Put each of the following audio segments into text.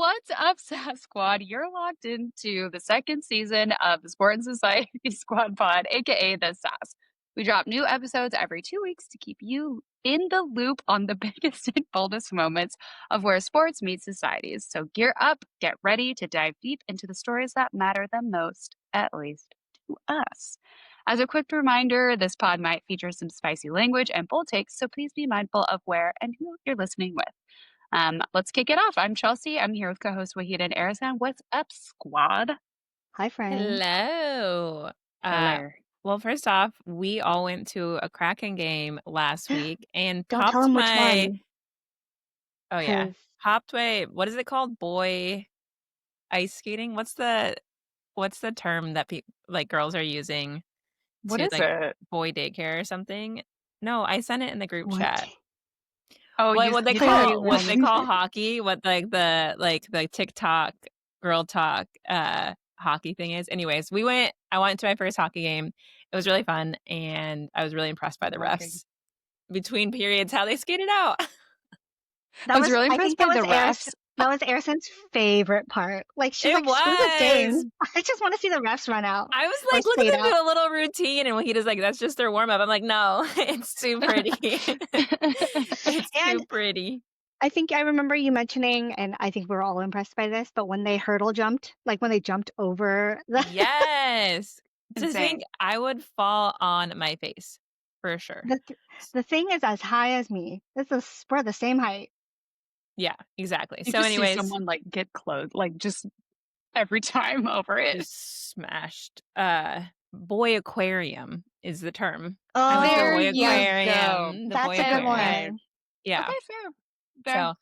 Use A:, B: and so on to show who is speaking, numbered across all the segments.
A: What's up, SAS Squad? You're locked into the second season of the Sport and Society Squad Pod, aka the SAS. We drop new episodes every 2 weeks to keep you in the loop on the biggest and boldest moments of where sports meet societies. So gear up, get ready to dive deep into the stories that matter the most, at least to us. As a quick reminder, this pod might feature some spicy language and bold takes, so please be mindful of where and who you're listening with. Let's kick it off. I'm Chelsea. I'm here with co-host Wahid and Arisan. What's up, squad?
B: Hi, friend.
C: Hello.
A: Hello.
C: Well, first off, we all went to a Kraken game last week and
B: Don't tell
C: popped
B: him which
C: my
B: one.
C: oh yeah,
B: 'Cause
C: popped my what is it called? Boy ice skating? What's the term that like girls are using
A: What
C: to
A: is
C: like
A: it?
C: boy daycare or something? No, I sent it in the group
B: what?
C: chat.
A: Oh,
C: What they
A: you
B: Clearly
C: call what
B: wrong.
C: they call hockey, what the TikTok girl talk hockey thing is. Anyways, I went to my first hockey game. It was really fun and I was really impressed by the
A: Working.
C: refs between periods, how they skated out.
A: I was really
B: I
A: impressed
B: think
A: by
B: that
A: the
B: was
A: refs.
B: That was Arison's favorite part. Like, she's
C: It
B: like, "Screw this game.
C: was.
B: I just want to see the refs run out
C: I was
B: or
C: like, look at
B: skate
C: them
B: out."
C: do a little routine, and he just like, that's just their warm up. I'm like, no, it's too pretty. It's
B: And
C: too pretty.
B: I think I remember you mentioning, and I think we're all impressed by this, but when they hurdle jumped, like when they jumped over the
C: Yes. To
A: Insane.
C: think I would fall on my face for sure.
B: the thing is as high as me. We're the same height.
C: Yeah, exactly.
A: You
C: So
A: just see
C: anyways,
A: someone like get close, like just every time over it.
C: just smashed. Boy aquarium is the term.
B: Oh,
C: I went to a
A: There
C: boy
A: you
C: aquarium.
A: go.
C: The
B: that's
C: boy
B: a good
C: aquarium.
B: one.
C: Yeah.
A: Okay, fair.
C: So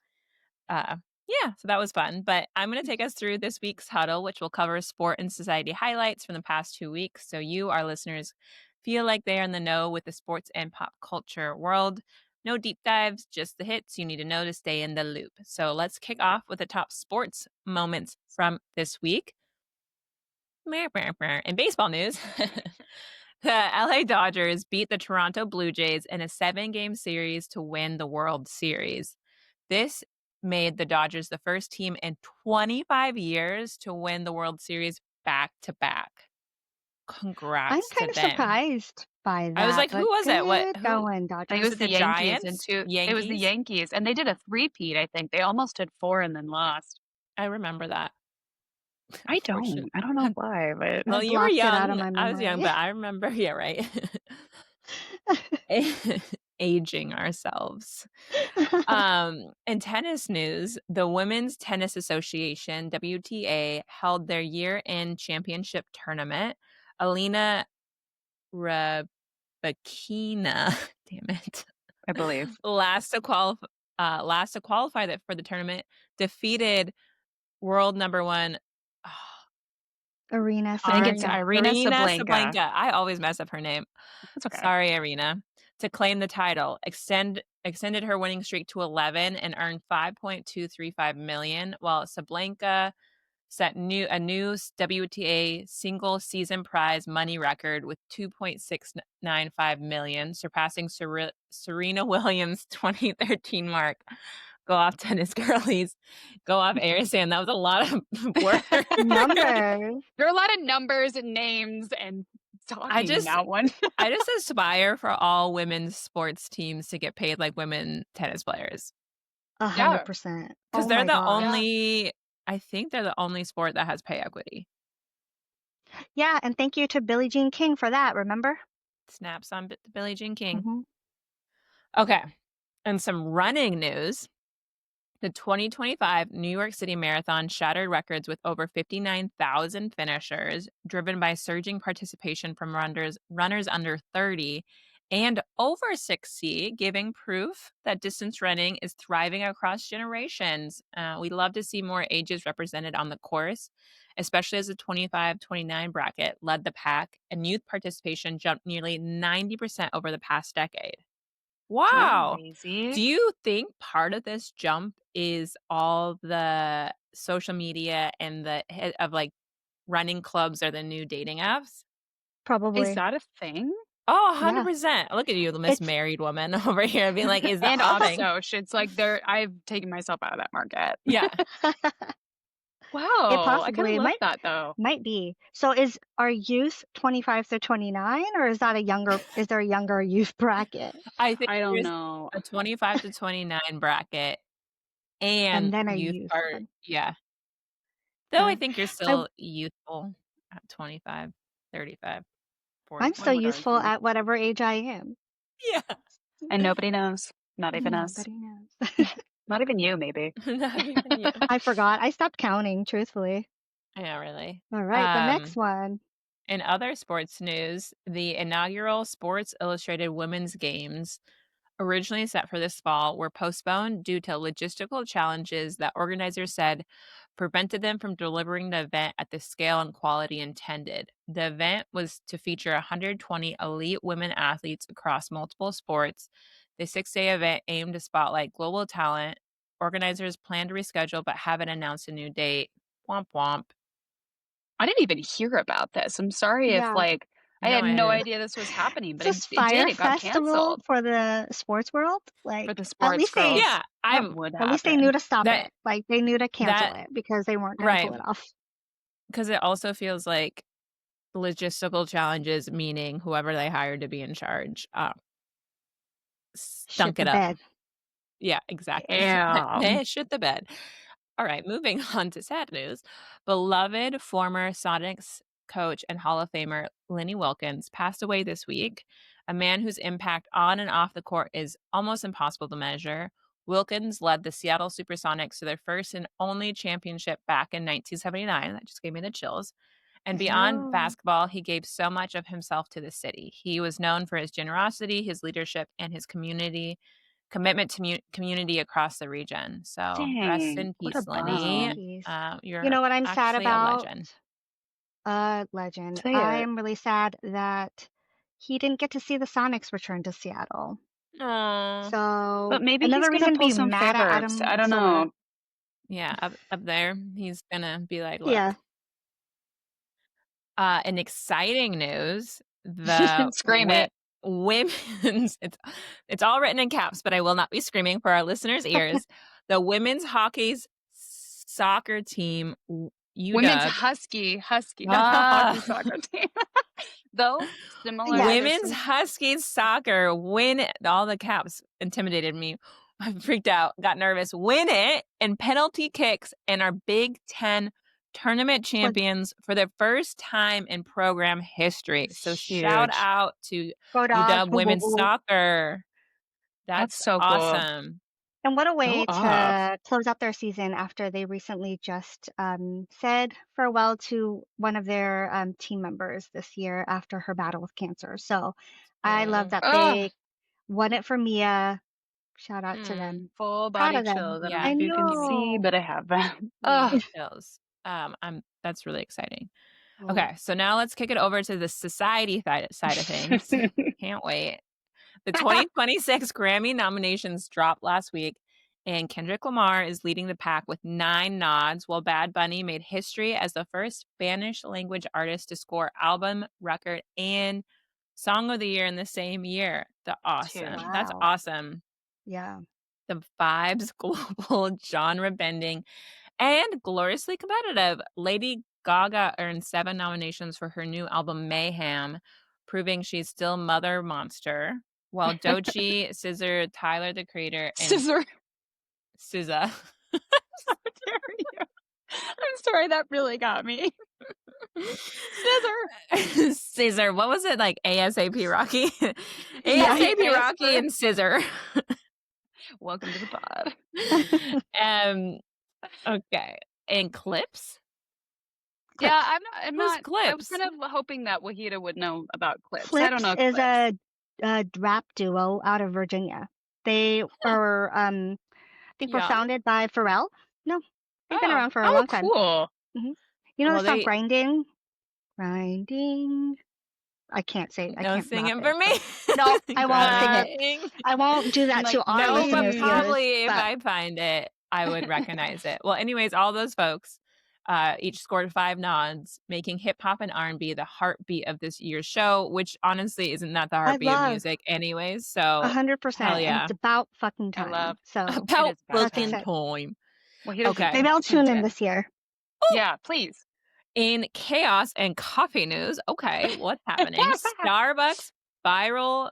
C: yeah, so that was fun. But I'm going to take us through this week's huddle, which will cover sport and society highlights from the past 2 weeks. So you, our listeners, feel like they are in the know with the sports and pop culture world. No deep dives, just the hits you need to know to stay in the loop. So let's kick off with the top sports moments from this week. In baseball news, the LA Dodgers beat the Toronto Blue Jays in a 7-game series to win the World Series. This made the Dodgers the first team in 25 years to win the World Series back to back.
B: I'm
C: Congrats to
B: kind of
C: them.
B: surprised by that.
C: I was like, who
B: but
C: was it?
B: good
C: Who?
B: going,
A: I think
B: Dodgers.
A: it was
C: it
A: the
C: the
A: Yankees
C: Giants?
A: It was the
C: Yankees?
A: Yankees, and they did a three-peat. I think they almost did 4 and then lost.
C: I remember that.
A: I don't know why, but
C: Well,
B: I
C: you were
B: blocked it out of
C: young.
B: my
C: I was young,
B: memory.
C: but I remember. Yeah, right. Aging ourselves. In tennis news, the Women's Tennis Association, WTA, held their year-end championship tournament. Alina Rybakina, damn it,
A: I believe.
C: last to qualify for the tournament, defeated world number one.
B: Arena
A: I think it's
B: Sabalenka.
A: Irina Sablenka.
C: Sabalenka. I always mess up her name.
A: That's okay.
C: Sorry, Irina. To claim the title, extended her winning streak to 11 and earned $5.235 million, while Sablenka set a new WTA single season prize money record with $2.695 million, surpassing Serena Williams' 2013 mark. Go off, tennis girlies. Go off, Arisan. That was a lot of work.
B: Numbers.
A: There are a lot of numbers and names and talking in that one.
C: I just aspire for all women's sports teams to get paid like women tennis players.
B: 100%.
C: Because
B: Oh
C: they're
B: my
C: the
B: gosh.
C: only, I think they're the only sport that has pay equity.
B: Yeah, and thank you to Billie Jean King for that, remember?
C: Snaps on Billie Jean King.
B: Mhm.
C: Okay. And some running news. The 2025 New York City Marathon shattered records with over 59,000 finishers, driven by surging participation from runners under 30 and over 60, giving proof that distance running is thriving across generations. We'd love to see more ages represented on the course, especially as the 25-29 bracket led the pack, and youth participation jumped nearly 90% over the past decade. Wow.
A: Crazy.
C: Do you think part of this jump is all the social media and the hit of like running clubs are the new dating apps?
B: Probably.
A: Is that a thing?
C: Oh,
B: Yeah.
C: 100%. Look at you, the Miss
B: It's-
C: Married woman over here being like, is that
A: And
C: a thing?
A: also, it's like I've taken myself out of that market.
C: Yeah.
A: Wow,
B: It
A: I kind of
B: possibly
A: love that though.
B: might be. So is our youth 25 to 29, or is there a younger youth bracket?
C: I think
A: I don't
C: there's
A: know.
C: a 25 to 29 bracket
B: And
C: and
B: then a
C: youth
B: youth
C: are
B: one.
C: yeah. Though I
B: Yeah.
C: think you're
B: I
C: still youthful at 25, 35,
B: I'm
C: 40.
A: One
B: still
A: would
B: useful
A: argue.
B: at whatever age I am.
C: Yeah.
A: And nobody knows. Not even us.
B: Nobody knows.
A: Not even you, maybe.
C: Not even you.
B: I forgot. I stopped counting, truthfully.
C: Yeah, really.
B: All right, the next one.
C: In other sports news, the inaugural Sports Illustrated Women's Games, originally set for this fall, were postponed due to logistical challenges that organizers said prevented them from delivering the event at the scale and quality intended. The event was to feature 120 elite women athletes across multiple sports. The 6-day event aimed to spotlight global talent. Organizers plan to reschedule but haven't announced a new date. Womp womp.
A: I didn't even hear about this. I'm sorry if
B: Yeah.
A: I
C: No,
A: had
C: I
A: no
C: hadn't.
A: idea this was happening, but
B: This
A: it did.
B: fire
A: It got
B: festival
A: canceled
B: for the sports world,
A: for the
B: at
A: sports
B: least they
A: girls.
C: Yeah,
A: That would
B: at least they knew
A: happen.
B: to stop
C: that
B: it. Like they knew to cancel
C: that
B: it because they weren't going to
C: right,
B: pull it off.
C: because it also feels like logistical challenges, meaning whoever they hired to be in charge,
B: Shit
C: stunk
B: the
C: it up.
B: bed.
C: Yeah, exactly.
A: Yeah.
C: They shit the bed. All right, moving on to sad news. Beloved former Sonics coach and Hall of Famer Lenny Wilkens passed away this week, a man whose impact on and off the court is almost impossible to measure. Wilkins led the Seattle Supersonics to their first and only championship back in 1979. That just gave me the chills. And beyond
B: Oh,
C: basketball, he gave so much of himself to the city. He was known for his generosity, his leadership, and his commitment to community across the region. So rest
A: Dang.
C: in
A: What a
C: peace,
B: rest in
C: Lenny.
A: bum.
B: peace. You
C: You're
B: know what I'm sad
C: actually a
B: about?
C: legend.
B: Legend.
A: Say
B: I
A: it.
B: am really sad that he didn't get to see the Sonics return to Seattle.
C: Oh,
B: So
A: But maybe he's
B: another
A: gonna
B: reason to
A: pull
B: be
A: some
B: mad at
A: favors.
B: Adam
A: I don't
B: Silver.
A: know.
C: yeah, up there. He's gonna be like,
B: Yeah.
C: look. In exciting news, the
A: Scream it.
C: women's it's all written in caps, but I will not be screaming for our listeners' ears. The women's soccer team,
A: Women's
C: UW,
A: Husky, not hockey
C: ah,
A: soccer team. Though similar,
B: Yes.
A: there's
C: women's
A: some
C: Huskies soccer win. All the caps intimidated me. I freaked out, got nervous. Win it in penalty kicks and our Big Ten tournament champions for the first time in program history. So shout
A: huge.
C: out to
B: Go dogs.
C: UW
B: Woo, woo,
C: women's
B: woo.
C: soccer.
A: That's
C: That's
A: so cool.
C: awesome.
B: And what a
A: Go
B: way
A: off.
B: to close out their season after they recently just said farewell to one of their team members this year after her battle with cancer. So I love that
A: Ugh.
B: they won it for Mia. Shout out to
C: Mm,
B: them.
A: Full
B: Proud
A: body
B: of them.
A: chills. I don't know
C: yeah,
A: if
B: I
A: you can see,
B: know.
A: but I have them.
C: me
A: Ugh.
C: chills. That's really exciting.
B: Oh,
C: Okay, so now let's kick it over to the society side of things. Can't wait. The 2026 Grammy nominations dropped last week, and Kendrick Lamar is leading the pack with 9 nods, while Bad Bunny made history as the first Spanish language artist to score album, record, and song of the year in the same year.
A: Huge.
C: That's
B: wow.
C: awesome.
B: Yeah.
C: The vibes, global, genre bending, and gloriously competitive. Lady Gaga earned 7 nominations for her new album Mayhem, proving she's still Mother Monster. While Doechii, Scissor, Tyler the Creator, and
A: Scissor.
C: SZA.
A: How dare you? I'm sorry, that really got me. Scissor.
C: Scissor. What was it like? ASAP Rocky?
B: Yeah.
C: ASAP Rocky and Scissor.
A: Welcome to the pod.
C: Okay. And Clips?
A: Yeah,
C: Who's
A: I'm not. I was
C: Clips?
A: kind of hoping that Wahida would know about Clips. I don't
B: Clips
A: know
B: is
A: Clips.
B: a rap duo out of Virginia. They are, I think, were
C: Young?
B: founded by Pharrell. No, they've been
C: Oh.
B: around for a
A: Oh,
B: long time.
A: cool.
B: You know
C: Well,
B: the song
C: they
B: "Grinding"? Grinding. I can't say. I
C: no
B: can't
C: singing
B: rap
C: for
B: it.
C: me.
B: But no, I won't sing it.
C: Grinding.
B: I won't do
A: I'm
B: that
A: like,
B: to our
C: No, but
B: listeners' ears.
C: probably if
B: But
C: I find it, I would recognize it. Well, anyways, all those folks each scored 5 nods, making hip hop and R&B the heartbeat of this year's show, which honestly isn't that the
B: I
C: heartbeat of
B: love
C: music anyways. So
B: 100%,
C: hell
B: and
C: yeah,
B: it's about fucking
A: I
B: time.
A: love.
B: So
A: It
C: about
A: is about
B: that's
C: fucking
A: time.
B: it.
C: time.
A: Wahida's
C: Okay.
B: Maybe I'll tune in
A: tuned
B: this year.
A: Yeah, please.
C: In chaos and coffee news, okay, what's happening? Starbucks viral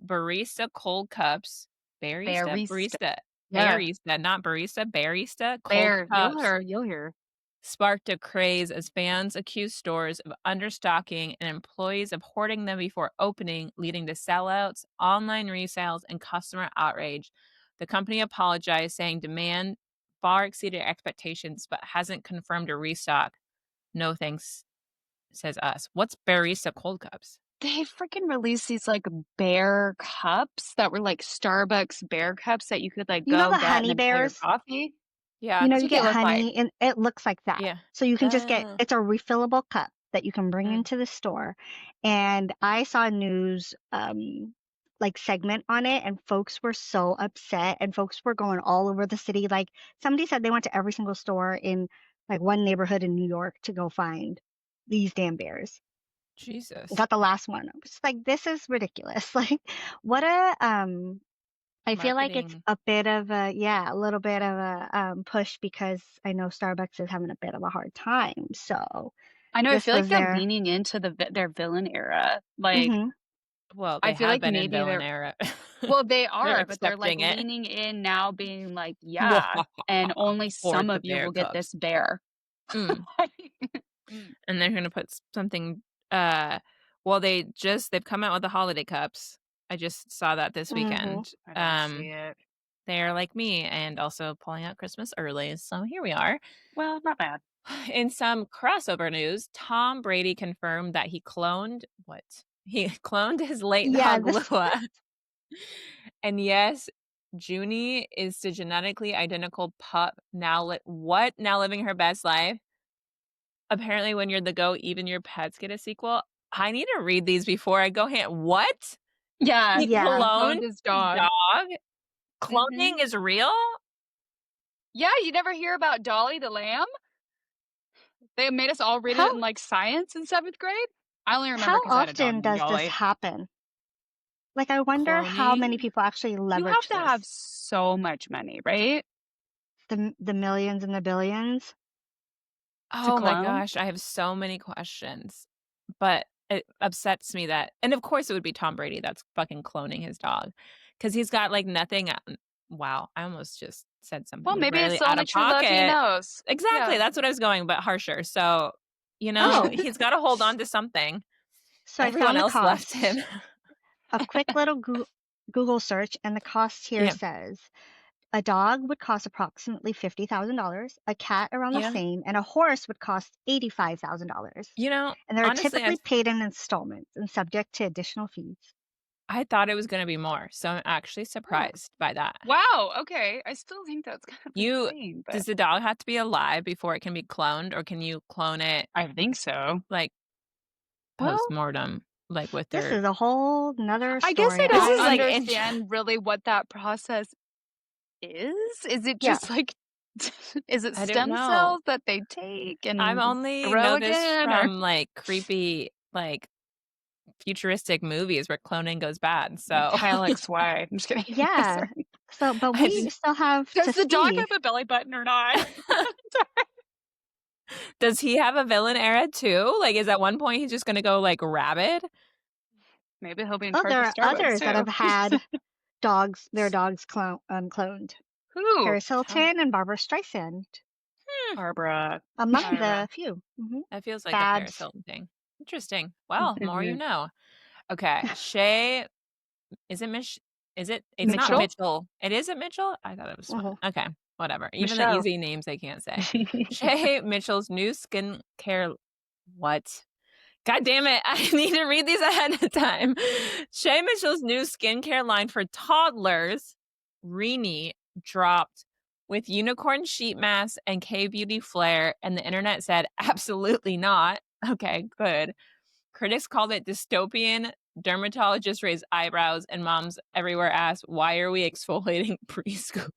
C: barista cold cups,
A: Bearista.
C: barista,
A: Yeah.
C: not barista, barista cold
A: Bear. You'll
C: cups
A: hear. You'll hear.
C: sparked a craze as fans accused stores of understocking and employees of hoarding them before opening, leading to sellouts, online resales, and customer outrage. The company apologized, saying demand far exceeded expectations, but hasn't confirmed a restock. No thanks, says us. What's Barista cold cups?
A: They freaking released these like bear cups that were like Starbucks bear cups that you could like
B: You know
A: go
B: the
A: get and
B: honey
A: then fill your
B: bears?
A: coffee.
C: Yeah.
B: You know,
A: That's
B: you
A: what they
B: get
A: look like.
B: honey and it looks like that.
C: Yeah.
B: So you can just get, it's a refillable cup that you can bring
C: Mm.
B: into the store. And I saw a news like segment on it, and folks were so upset, and folks were going all over the city. Like somebody said they went to every single store in like one neighborhood in New York to go find these damn bears.
C: Jesus.
B: Got the last one. I was like, this is ridiculous. Like what a I feel like it's
C: Marketing.
B: a bit of a little bit of a push, because I know Starbucks is having a bit of a hard time. So
A: I know. I
B: this
A: feel like
B: was
A: they're
B: their
A: leaning into their villain era. Like
B: hmm
C: Well,
A: I
C: they
A: feel
C: have
A: like
C: been in
A: maybe
C: villain
A: they're
C: era.
A: well, they
C: They're
A: are, but they're like
C: accepting it.
A: leaning in now, being like, yeah, and only
C: Hoard
A: some
C: the
A: of you
C: bear
A: will get
C: cups.
A: this bear.
C: Mm.
A: Mm.
C: And they're gonna put something well they've come out with the holiday cups. I just saw that this weekend.
A: I didn't see it.
C: They're like me and also pulling out Christmas early, so here we are.
A: Well, not bad.
C: In some crossover news, Tom Brady confirmed that he cloned his late
B: Yeah,
C: dog
B: this
C: Lua. And yes, Junie is the genetically identical pup now living her best life. Apparently, when you're the GOAT, even your pets get a sequel. I need to read these before I go what?
A: Yeah,
C: He
B: yeah.
C: cloned
A: his
C: his
A: dog.
C: dog?
A: Mhm.
C: Cloning is real?
A: Yeah, you never hear about Dolly the lamb? They made us all read it
B: How
A: in like science in 7th grade. I only remember
B: how
A: because I had a dog
B: often
A: named
B: does this
A: Dolly.
B: happen? Like I wonder how many
C: Cloning?
B: people actually
A: You have
B: leverage
A: to have
B: this.
A: so much money, right?
B: The millions and the billions.
A: To
C: Oh my
A: clone?
C: gosh, I have so many questions. But it upsets me that and of course it would be Tom Brady that's fucking cloning his dog. Because he's got like nothing wow, I almost just said
A: Well,
C: something
A: maybe it's
C: really
A: the
C: out
A: only
C: of
A: true love he
C: pocket.
A: knows.
C: Exactly,
A: Yeah.
C: that's what I was going, but harsher. So,
B: Oh,
C: he's gotta hold on to something.
B: so I
C: Everyone
B: found the
C: else left
B: cost.
C: him.
B: A quick little Google search, and the cost here
C: Yeah.
B: says a dog would cost approximately $50,000, a cat around the
C: Yeah.
B: same, and a horse would cost $85,000. And they're
C: Honestly,
B: typically paid in installments and subject to additional fees.
C: I thought it was gonna be more, so I'm actually surprised by that.
A: Wow. Okay. I still think that's kind of
C: You
A: insane, but
C: Does the dog have to be alive before it can be cloned, or can you clone it,
A: I think so.
C: like,
A: Well,
C: post-mortem, like, with
B: This
C: their
B: is a whole nother
A: I guess
B: story.
A: I
C: This
A: don't
C: is, like,
A: understand really what that process is. Is it
B: Yeah.
A: just like, is it
C: I don't
A: stem
C: know.
A: cells that they take
C: I've
A: and
C: only
A: grow
C: know this
A: again? Or
C: from, like, creepy, like, futuristic movies where cloning goes bad,
A: like
C: so
A: Kyle XY? I'm just kidding.
B: Yeah.
A: Sorry.
B: So, but
C: I
B: we
C: just
B: still have to
A: Does the dog
B: see.
A: have a belly button or not?
C: Does he have a villain era too? Like, is at one point he's just gonna go, like, rabid?
A: Maybe he'll be in
B: Oh,
A: charge
B: there
A: of
B: are
A: Starbucks
B: others that have
A: too.
B: had their dogs cloned.
A: Who?
B: Paris Hilton and Barbara Streisand,
A: Barbara.
B: among
C: Barbara.
B: the few.
C: That feels like a Paris
B: Babs.
C: Hilton thing. Interesting. Well, more you
A: Mhm.
C: know. Okay, Shay is it Mich is it it's not
A: Mitchell?
C: Mitchell. It is it Mitchell? I thought it was
B: Mhm.
C: okay, whatever. Even the
A: Michelle.
C: easy names I can't say. Shay Mitchell's new skincare what? God damn it. I need to read these ahead of time. Shay Mitchell's new skincare line for toddlers, Rini, dropped with unicorn sheet mask and K-beauty flair, and the internet said, absolutely not. Okay, good. Critics called it dystopian. Dermatologists raised eyebrows, and moms everywhere asked, why are we exfoliating preschoolers?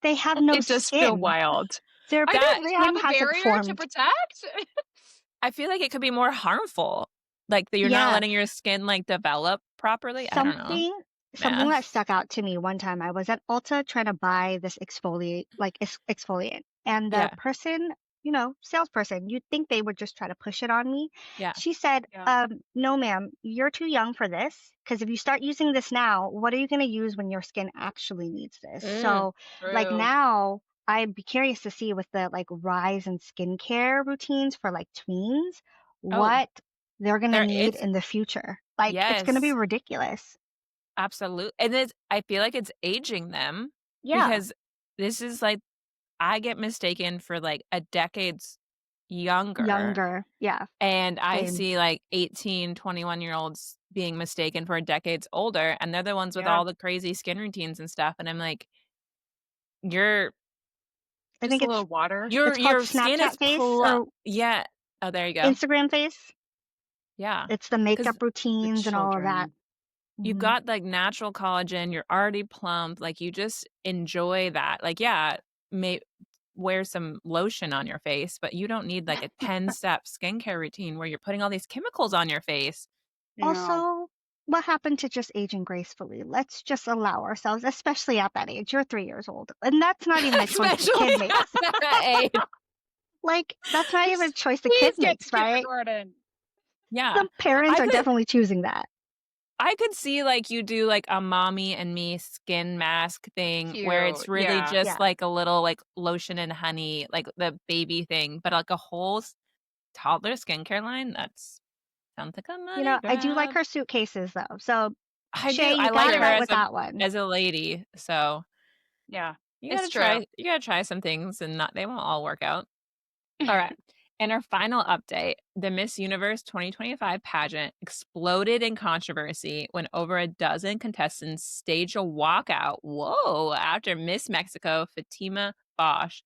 B: They have no
A: It does feel
B: skin.
A: wild.
B: Their
A: I know. Do they
B: skin
A: have a
B: hasn't
A: barrier to
B: formed.
A: protect?
C: I feel like it could be more harmful. Like, you're not
B: Yeah.
C: letting your skin, like, develop properly. I don't know.
B: Something
C: Yeah.
B: that stuck out to me one time. I was at Ulta trying to buy this exfoliant, and the
C: Yeah.
B: person salesperson. You'd think they would just try to push it on me.
C: Yeah.
B: She said,
A: Yeah.
B: no, ma'am, you're too young for this. Because if you start using this now, what are you going to use when your skin actually needs this? So, like
A: True.
B: now, I'd be curious to see with the like rise in skincare routines for like tweens,
C: Oh,
B: what they're going to need
C: it's
B: in the future. Like, it's going to be
C: yes,
B: ridiculous.
C: absolutely. And I feel like it's aging them
B: Yeah,
C: because this is like I get mistaken for like a decade's younger.
B: younger. Yeah,
C: And I
B: same.
C: see like 18, 21-year-olds being mistaken for decades older, and they're the ones with
A: Yeah.
C: all the crazy skin routines and stuff. And I'm like, your
B: I
A: Just
B: think
A: a little water.
B: it's called
C: your skin is
B: Snapchat face or
C: yeah. Oh, there you go.
B: Instagram face.
C: Yeah.
B: It's the
C: Because
B: makeup
A: The
B: routines and all of that.
A: children.
C: you've
B: Mhm.
C: got like natural collagen, you're already plump, like you just enjoy that. Like, yeah, may wear some lotion on your face, but you don't need like a 10-step skincare routine where you're putting all these chemicals on your face.
A: No.
B: Also, what happened to just aging gracefully? Let's just allow ourselves, especially at that age. You're 3 years old. And that's not even a choice the
C: Especially
B: kid makes.
C: a
B: Like, that's not even a choice the
A: Please
B: kid
A: get
B: makes,
A: to
B: right?
A: kindergarten.
C: yeah.
B: Some parents
C: I
B: are
C: could
B: definitely choosing that.
C: I could see like you do like a mommy and me skin mask thing where it's
A: Cute.
C: really
A: Yeah.
C: just
B: Yeah.
C: like a little like lotion and honey, like the baby thing, but like a whole toddler skincare line. That's sounds like a money
B: I do like
C: grab.
B: her suitcases though. So,
C: I do.
B: Shay,
C: I
B: you got
C: like
B: it
C: her
B: right
A: True.
B: with that one.
C: as a lady, so
A: Yeah.
C: you
A: It's
C: gotta
A: true.
C: try some things and not they won't all work out. All right. And our final update, the Miss Universe 2025 pageant exploded in controversy when over a dozen contestants staged a walkout. Whoa, after Miss Mexico Fatima Bosch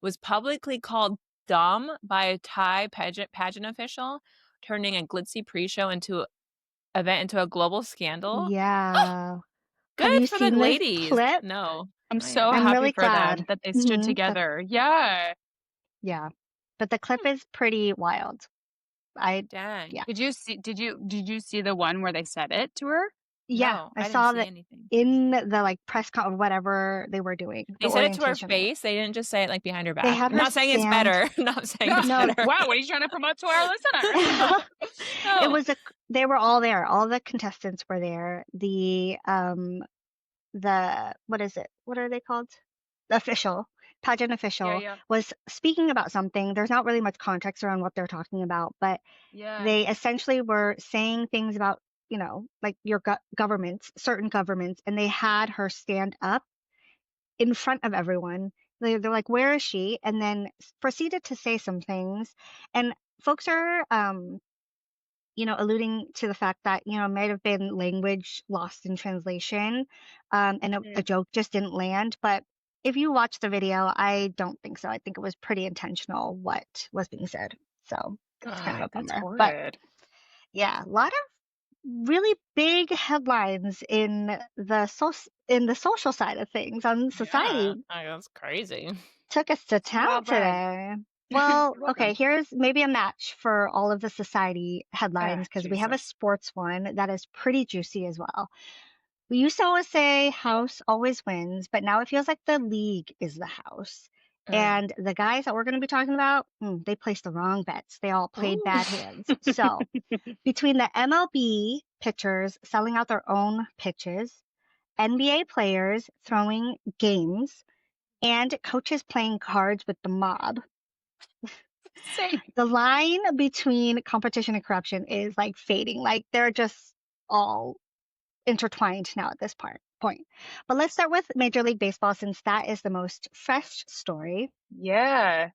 C: was publicly called dumb by a Thai pageant official, turning a glitzy pre-show event into a global scandal.
B: Yeah. Have
C: Good
B: you
C: for the
B: seen this
C: ladies.
B: clip?
C: No,
A: I'm
C: not yet.
A: so
B: I'm
A: happy
B: really
A: for them
B: glad.
A: that they stood
B: That
A: together. Yeah.
B: Yeah. But the clip is pretty wild.
C: Dang.
B: Yeah.
A: Did you see the one where they said it to her?
B: Yeah.
C: No,
B: I
C: I didn't
B: saw
C: see
B: that
C: anything.
B: in the like press con or whatever they were doing, the
C: They said it to her
B: orientation of it.
C: face. They didn't just say it like behind her
B: They
C: back.
B: had
C: I'm
B: her
C: not saying it's
B: stand.
C: better. Not saying it's
B: No,
C: better.
A: Wow, what are you trying to promote to our listeners?
B: it
C: No.
B: was they were all there. All the contestants were there. What is it? What are they called? The pageant
A: Yeah,
B: official
A: yeah.
B: was speaking about something. There's not really much context around what they're talking about, but
A: Yeah.
B: they essentially were saying things about, like your governments, certain governments, and they had her stand up in front of everyone. They're like, "Where is she?" And then proceeded to say some things. And folks are, alluding to the fact that, might have been language lost in translation, and a joke just didn't land. But if you watch the video, I don't think so. I think it was pretty intentional what was being said. So it's kind of a
A: That's
B: bummer. But
A: horrid.
B: yeah, a lot of really big headlines in the social side of things on society.
C: Yeah, that's crazy.
B: Took us to
A: It's a
B: town
A: wild ride.
B: today. Well,
A: You're
B: okay,
A: welcome.
B: here's maybe a match for all of the society headlines because we have a
A: Jesus.
B: sports one that is pretty juicy as well. We used to always say house always wins, but now it feels like the league is the house. And the guys that we're going to be talking about, they placed the wrong bets. They all played
C: Ooh.
B: bad hands. So, between the MLB pitchers selling out their own pitches, NBA players throwing games, and coaches playing cards with the mob,
A: Same.
B: the line between competition and corruption is like fading. Like they're just all intertwined now at this point. But let's start with Major League Baseball since that is the most fresh story.
A: Yeah.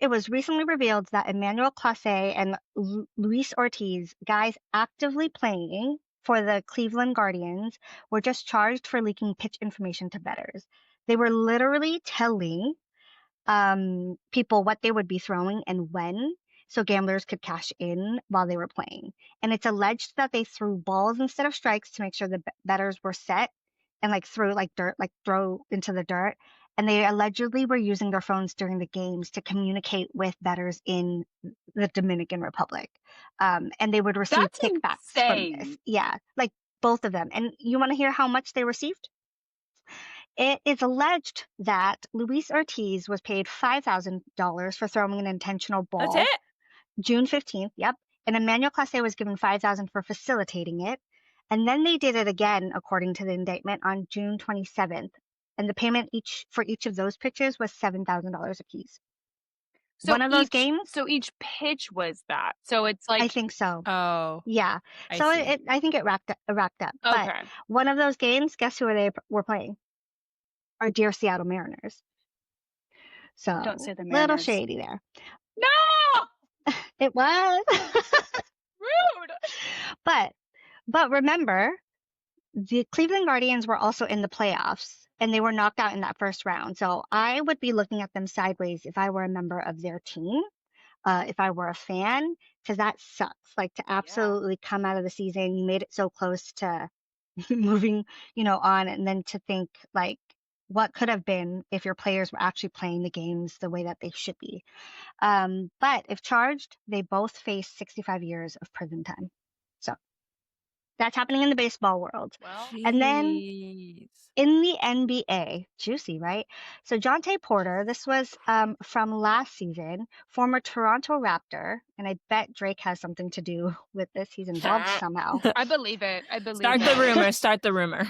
B: It was recently revealed that Emmanuel Clase and Luis Ortiz, guys actively playing for the Cleveland Guardians, were just charged for leaking pitch information to bettors. They were literally telling people what they would be throwing and when, so gamblers could cash in while they were playing. And it's alleged that they threw balls instead of strikes to make sure the bettors were set and like threw like dirt, like throw into the dirt. And they allegedly were using their phones during the games to communicate with bettors in the Dominican Republic. And they would receive
A: That's
B: kickbacks from this.
A: insane.
B: Yeah, like both of them. And you want to hear how much they received? It is alleged that Luis Ortiz was paid $5,000 for throwing an intentional
C: That's
B: ball.
C: it?
B: June 15th, yep. And Emmanuel Clase was given $5,000 for facilitating it. And then they did it again, according to the indictment, on June 27th. And the payment for each of those pitches was $7,000 apiece. One of those games?
A: So each pitch was that. So it's like
B: I think so.
C: Oh,
B: Yeah.
C: I
B: So
C: see.
B: I think it racked up. But
A: okay.
B: one of those games, guess who they were playing? Our dear Seattle Mariners. So
A: Don't say the
B: little
A: Mariners.
B: shady there.
A: No!
B: It was.
A: Rude.
B: But remember, the Cleveland Guardians were also in the playoffs and they were knocked out in that first round. So I would be looking at them sideways if I were a member of their team, if I were a fan, because that sucks. Like to absolutely come out of the season, you made it so close to moving, on, and then to think like what could have been if your players were actually playing the games the way that they should be. But if charged, they both face 65 years of prison time. So that's happening in the baseball world.
A: Well,
B: And then
C: Jeez.
B: in the NBA, juicy, right? So Jonte Porter, this was from last season, former Toronto Raptor, and I bet Drake has something to do with this. He's involved somehow.
A: I believe it. I believe
C: Start
A: it.
C: the rumor. Start the rumor.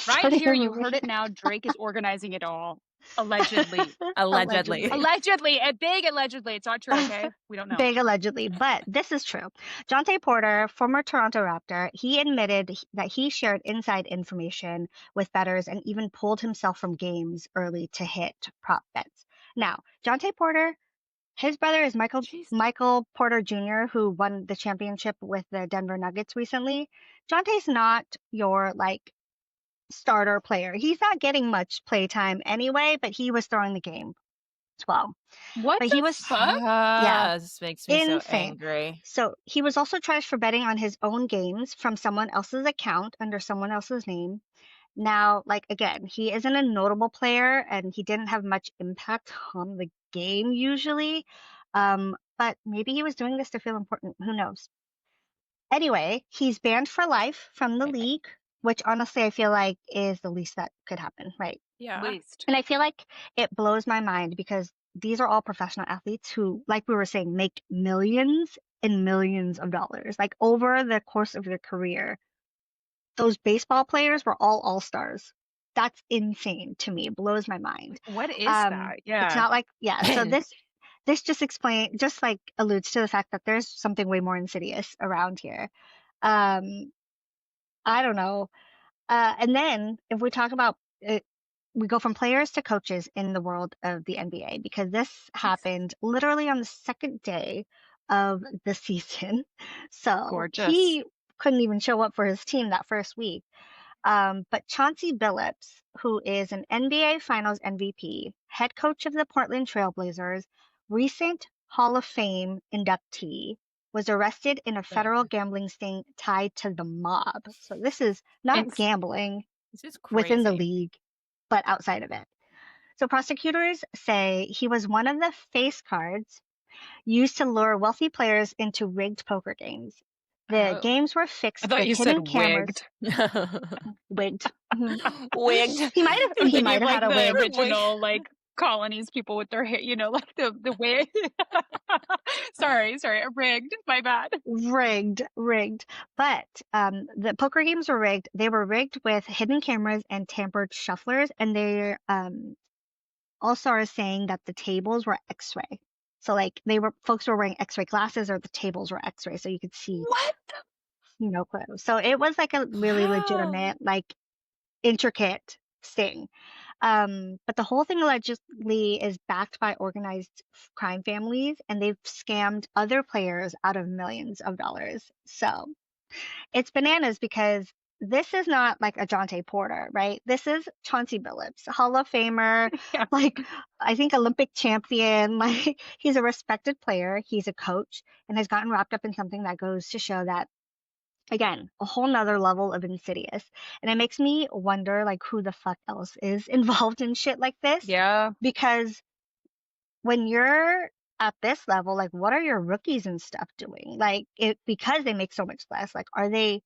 A: Right here, you heard it now. Drake is organizing it all. Allegedly.
C: Allegedly.
A: Allegedly. A big allegedly. It's not true, okay? We don't know.
B: Big allegedly, but this is true. Jonte Porter, former Toronto Raptor, he admitted that he shared inside information with bettors and even pulled himself from games early to hit prop bets. Now, Jonte Porter, his brother is Michael Porter Jr., who won the championship with the Denver Nuggets recently. Jonte's not your starter player. He's not getting much play time anyway, but he was throwing the game as well.
A: What
B: But
A: the
B: he was
A: fuck?
B: yeah,
C: This makes me so
B: insane.
C: angry.
B: So he was also charged for betting on his own games from someone else's account under someone else's name. Now, again, he isn't a notable player and he didn't have much impact on the game usually. But maybe he was doing this to feel important. Who knows? Anyway, he's banned for life from the league, which honestly I feel like is the least that could happen, right?
C: Yeah.
A: Least.
B: And I feel like it blows my mind because these are all professional athletes who, like we were saying, make millions and millions of dollars. Like over the course of their career, those baseball players were all all-stars. That's insane to me. It blows my mind.
A: What is that? Yeah.
B: It's not so this just alludes to the fact that there's something way more insidious around here. I don't know. And then if we talk about it, we go from players to coaches in the world of the NBA because this happened literally on the second day of the season. So
A: Gorgeous.
B: he couldn't even show up for his team that first week. But Chauncey Billups, who is an NBA Finals MVP, head coach of the Portland Trailblazers, recent Hall of Fame inductee, was arrested in a federal gambling sting tied to the mob. So this is not gambling
C: This is
B: within the
C: crazy.
B: league, but outside of it. So prosecutors say he was one of the face cards used to lure wealthy players into rigged poker games. The games were fixed
A: I thought
B: with
A: you
B: hidden
A: said
B: cameras.
A: wigged.
B: Wigged.
C: Wigged.
B: He might have had a wig.
A: Original colonies people with their hair, the wig. sorry, rigged. My bad.
B: Rigged. But the poker games were rigged. They were rigged with hidden cameras and tampered shufflers, and they also are saying that the tables were X-ray. So folks were wearing X-ray glasses, or the tables were X-ray, so you could see.
A: What?
B: No clue. So it was a really legitimate, intricate sting. But the whole thing allegedly is backed by organized crime families, and they've scammed other players out of millions of dollars. So it's bananas because this is not like a Jonte Porter, right? This is Chauncey Billups, Hall of Famer,
A: Yeah.
B: I think Olympic champion. He's a respected player. He's a coach and has gotten wrapped up in something that goes to show that, again, a whole nother level of insidious. And it makes me wonder who the fuck else is involved in shit like this.
A: Yeah.
B: Because when you're at this level, what are your rookies and stuff doing? Because they make so much less, are they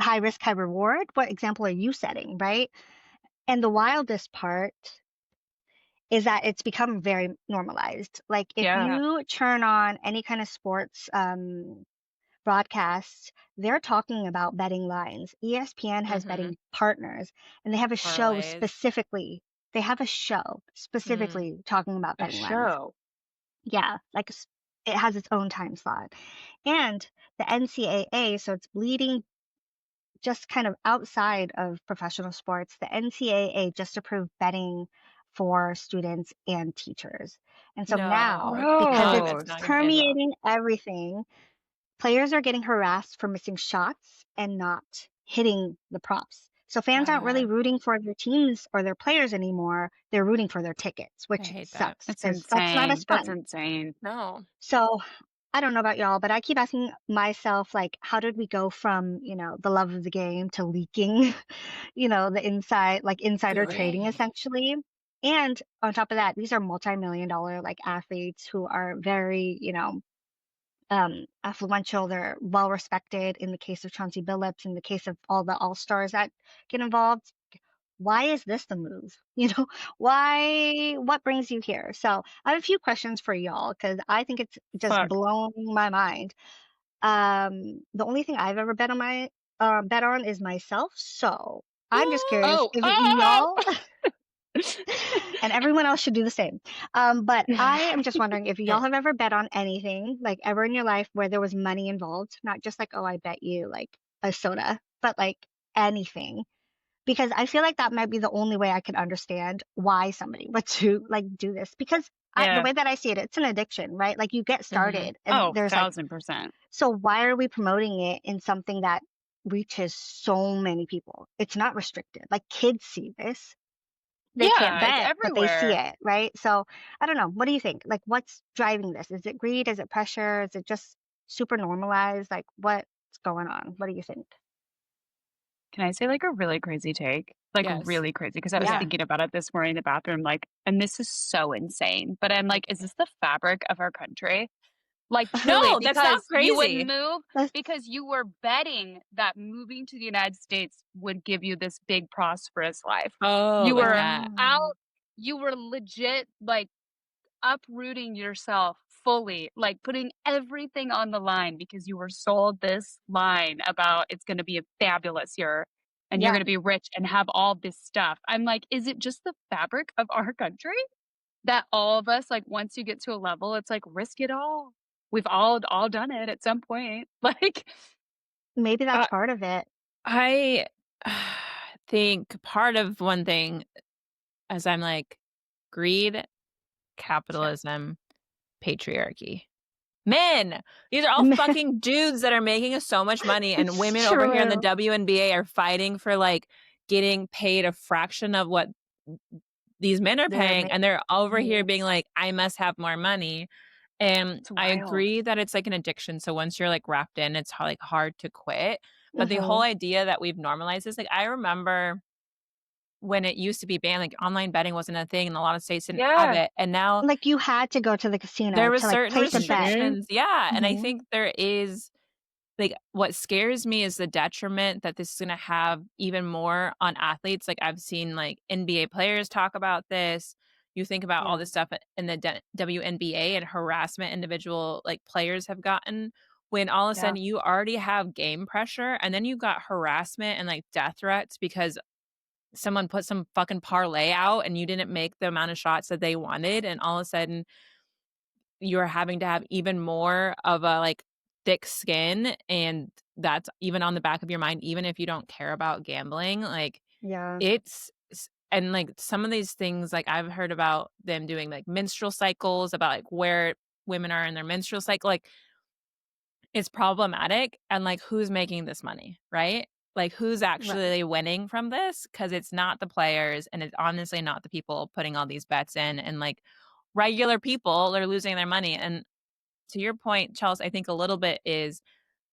B: high risk, high reward? What example are you setting, right? And the wildest part is that it's become very normalized. Like if
A: Yeah.
B: you turn on any kind of sports broadcasts, they're talking about betting lines. ESPN has
C: Mm-hmm.
B: betting partners, and they have a show
C: Parlays.
B: specifically. They have a show specifically talking about
A: A
B: betting lines.
A: show.
B: Yeah, like it has its own time slot. And the NCAA, so it's bleeding just kind of outside of professional sports, the NCAA just approved betting for students and teachers. And so now,
C: No,
B: because
C: God,
B: it's
C: that's
A: Gross.
C: not gonna end well.
B: permeating everything, players are getting harassed for missing shots and not hitting the props. So fans aren't really
C: God,
B: rooting for their teams or their players anymore. They're rooting for their tickets,
C: I
B: which
C: hate that.
B: sucks
A: That's
B: because that's not as
A: insane. That's
B: fun.
A: insane.
C: No.
B: So I don't know about y'all, but I keep asking myself, like, how did we go from, the love of the game to leaking, the insider trading
C: Great.
B: essentially? And on top of that, these are multi-million dollar like athletes who are very, affluential. They're well respected in the case of Chauncey Billups, in the case of all the all stars that get involved. Why is this the move? What brings you here? So I have a few questions for y'all because I think it's just
A: Fuck.
B: blown my mind. The only thing I've ever bet on is myself. So I'm just curious
A: Oh,
B: if
A: oh!
B: y'all and everyone else should do the same. But I am just wondering if y'all have ever bet on anything, like ever in your life where there was money involved, not just like, oh, I bet you like a soda, but like anything. Because I feel like that might be the only way I could understand why somebody would to like do this. Because the
A: Yeah.
B: way that I see it, it's an addiction, right? Like you get started and
A: Oh,
B: there's like,
A: 1000%.
B: so why are we promoting it in something that reaches so many people? It's not restricted. Like kids see this. They can't
A: Yeah, it's
B: bet, but they see
A: everywhere.
B: it, right? So I don't know. What do you think? Like what's driving this? Is it greed? Is it pressure? Is it just super normalized? Like what's going on? What do you think?
A: Can I say like a really crazy take? Like
C: Yes.
A: really crazy because I was
B: Yeah.
A: thinking about it this morning in the bathroom, like, and this is so insane. But I'm like, is this the fabric of our country? Like truly,
C: No, that's not
A: because you would
C: crazy.
A: move
B: That's
A: because you were betting that moving to the United States would give you this big prosperous life.
C: Oh,
A: You
C: like
A: were
C: that.
B: oh,
A: out, you were legit like uprooting yourself fully, like putting everything on the line because you were sold this line about it's going to be a fabulous year and you're
B: yeah.
A: going to be rich and have all this stuff. I'm like, is it just the fabric of our country that all of us, like, once you get to a level, it's like risk it all. We've all done it at some point. Like,
B: Maybe that's
C: Uh,
B: part of it.
C: I think part of one thing, as I'm like, greed,
A: yeah,
C: capitalism, patriarchy. Men! These are all fucking dudes that are making us so much money, and
B: It's
C: women over here in the
B: true.
C: WNBA are fighting for, like, getting paid a fraction of what these men are
B: They're
C: paying, and they're over here
B: amazing.
C: being like, "I must have more money." And
A: it's
C: I
A: wild.
C: agree that it's like an addiction, so once you're, like, wrapped in, it's like, hard to quit, but the whole
B: Hmm.
C: idea that we've normalized this, like, I remember when it used to be banned, like, online betting wasn't a thing, and a lot of states didn't have
A: Yeah.
C: it, and now
B: Like you had to go to the
C: there
B: casino
C: was
B: to like
C: certain
B: place a bet.
C: restrictions. Yeah, and I
B: Hmm.
C: think there is like, what scares me is the detriment that this is gonna have even more on athletes. Like, I've seen, like, NBA players talk about this. You think about all
B: Yeah.
C: this stuff in the WNBA and harassment individual, like, players have gotten when all of a
B: Yeah.
C: sudden you already have game pressure, and then you got harassment and, like, death threats because someone put some fucking parlay out and you didn't make the amount of shots that they wanted, and all of a sudden you're having to have even more of a, like, thick skin, and that's even on the back of your mind, even if you don't care about gambling, like,
B: Yeah.
C: it's and, like, some of these things, like, I've heard about them doing, like, menstrual cycles, about, like, where women are in their menstrual cycle, like, it's problematic, and, like, who's making this money, right? Like, who's
B: Right.
C: actually winning from this? Because it's not the players, and it's honestly not the people putting all these bets in, and, like, regular people are losing their money, and to your point, Chelsea, I think a little bit is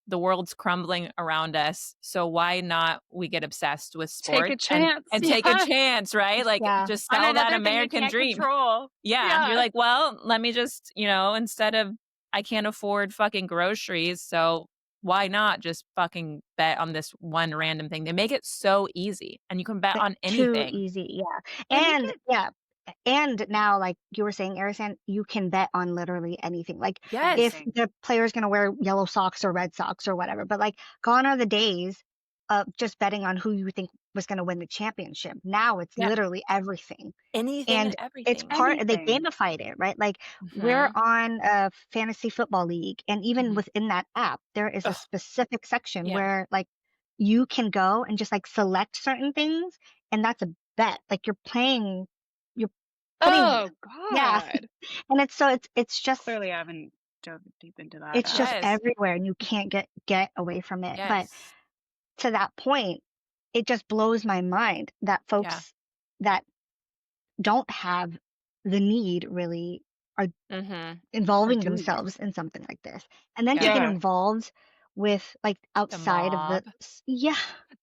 C: the world's crumbling around us. So why not we get obsessed with
A: Take a
C: sports and
A: chance.
C: take a
A: Yeah.
C: chance, right? Like
B: Yeah.
C: just
A: On
C: sell that
A: another thing we
C: American
A: can't
C: dream.
A: control.
C: Yeah. You're
A: Yeah.
C: like, well, let me just, instead of I can't afford fucking groceries, so why not just fucking bet on this one random thing? They make it so easy, and you can bet
B: But
C: on
B: too
C: anything.
B: easy, yeah.
A: They make
B: And
A: it
B: yeah, and now, like you were saying, Arison, you can bet on literally anything. Like if
C: Yes.
A: anything.
B: the player's gonna wear yellow socks or red socks or whatever. But like gone are the days of just betting on who you think was gonna win the championship. Now it's
C: Yeah.
B: literally everything.
C: Anything and
B: And it's
C: everything.
B: they
A: Anything.
B: gamified it, right? Like we're
C: Mhm.
B: on a fantasy football league, and even
C: Mhm.
B: within that app, there is a
C: Ugh.
B: specific section
C: Yeah.
B: where like you can go and just like select certain things, and that's a bet. Like you're putting,
A: Oh
B: yeah.
A: God.
B: And it's just
A: Clearly, I haven't dove deep into that
B: it's
A: app.
B: just
C: Yes.
B: everywhere, and you can't get away from it. But
C: Yes.
B: to that point, it just blows my mind that
C: Yeah.
B: folks that don't have the need really are
C: Mhm.
A: Are
B: involving
A: doing it.
B: themselves in something like this. And then to
C: Yeah.
B: get
A: Yeah.
B: involved with like
C: The
B: outside of
C: mob.
B: yeah,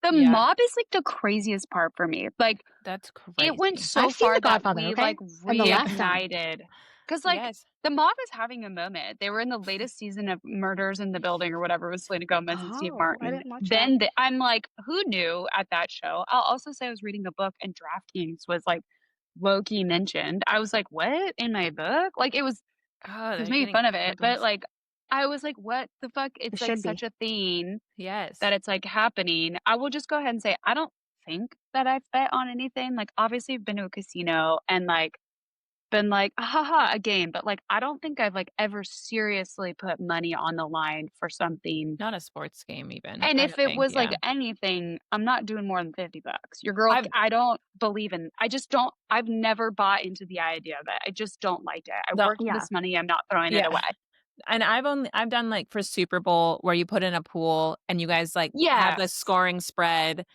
A: The
C: Yeah.
A: mob is like the craziest part for me. Like
C: That's
A: it went
C: crazy.
A: so
B: I've seen
A: far
B: The
A: that
B: Godfather,
A: we
B: okay?
A: like
B: And the
C: Yeah.
B: last one.
A: reignited. Because like
C: Yes.
A: the mob is having a moment. They were in the latest season of Murders in the Building or whatever with Selena Gomez and Steve
B: Oh, I
A: Martin.
B: didn't watch that.
A: Then I'm like, who knew at that show? I'll also say I was reading a book and DraftKings was like low key mentioned. I was like, what in my book? Like it was
C: Oh, they're
A: making
C: getting
A: fun of it, but
C: hookings.
A: like I was like, what the fuck?
B: It
A: It's like
B: should be.
A: such a thing
C: Yes.
A: that it's like happening. I will just go ahead and say I don't think that I've bet on anything. Like obviously I've been to a casino and like been like, haha, a game, but like I don't think I've like ever seriously put money on the line for something.
C: Not a sports game even,
A: And
C: I
A: if
C: don't
A: it
C: think,
A: was like
C: yeah.
A: anything, I'm not doing more than $50. Your girl,
C: I've
A: I don't believe in, I just don't, I've never bought into the idea of it. I just don't like it. I
C: the
A: worked for
B: Yeah.
A: this money. I'm not throwing it
C: yeah.
A: away.
C: And I've done, like, for Super Bowl where you put in a pool and you guys, like, have the
A: Yes.
C: scoring spread,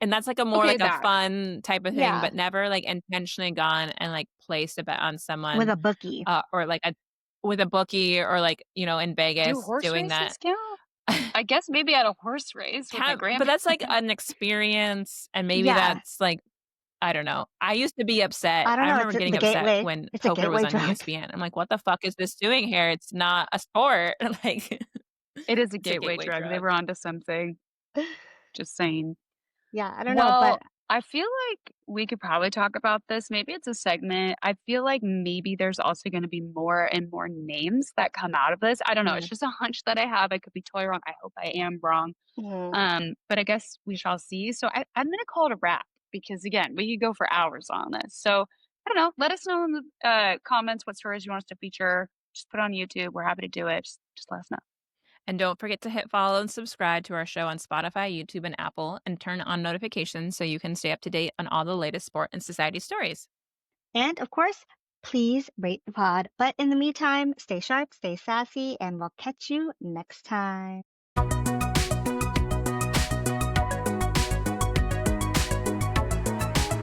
C: and that's, like, a more,
A: Okay,
C: like, a
A: that.
C: fun type of thing,
B: Yeah.
C: but never, like, intentionally gone and, like, placed a bet on
B: With
C: someone,
B: a bookie.
C: or, like, a with a bookie or, like, in
A: Do
C: Vegas
A: horse
C: doing that.
A: races count? I guess maybe at a horse race with my
C: But
A: grandparents.
C: that's, like, an experience, and maybe
B: Yeah.
C: that's, like, I don't know. I used to be upset.
B: I don't
C: I
B: know.
C: remember
B: It's
C: getting
B: the
C: upset
B: gateway.
C: when
B: It's a
C: poker was
B: gateway
C: on
B: drug.
C: ESPN. I'm like, "What the fuck is this doing here? It's not a sport." Like,
A: It is a
C: it's a
A: gateway
C: gateway
A: drug. They
C: drug.
A: were onto something. Just saying.
B: Yeah, I don't know,
A: Well,
B: but
A: I feel like we could probably talk about this. Maybe it's a segment. I feel like maybe there's also going to be more and more names that come out of this. I don't know. It's
B: mm,
A: just a hunch that I have. I could be totally wrong. I hope I am wrong.
B: mm.
A: But I guess we shall see. So I'm going to call it a wrap because again, we could go for hours on this. So I don't know. Let us know in the comments what stories you want us to feature. Just put it on YouTube. We're happy to do it. Just let us know.
C: And don't forget to hit follow and subscribe to our show on Spotify, YouTube, and Apple, and turn on notifications so you can stay up to date on all the latest sport and society stories.
B: And of course, please rate the pod. But in the meantime, stay sharp, stay sassy, and we'll catch you next time.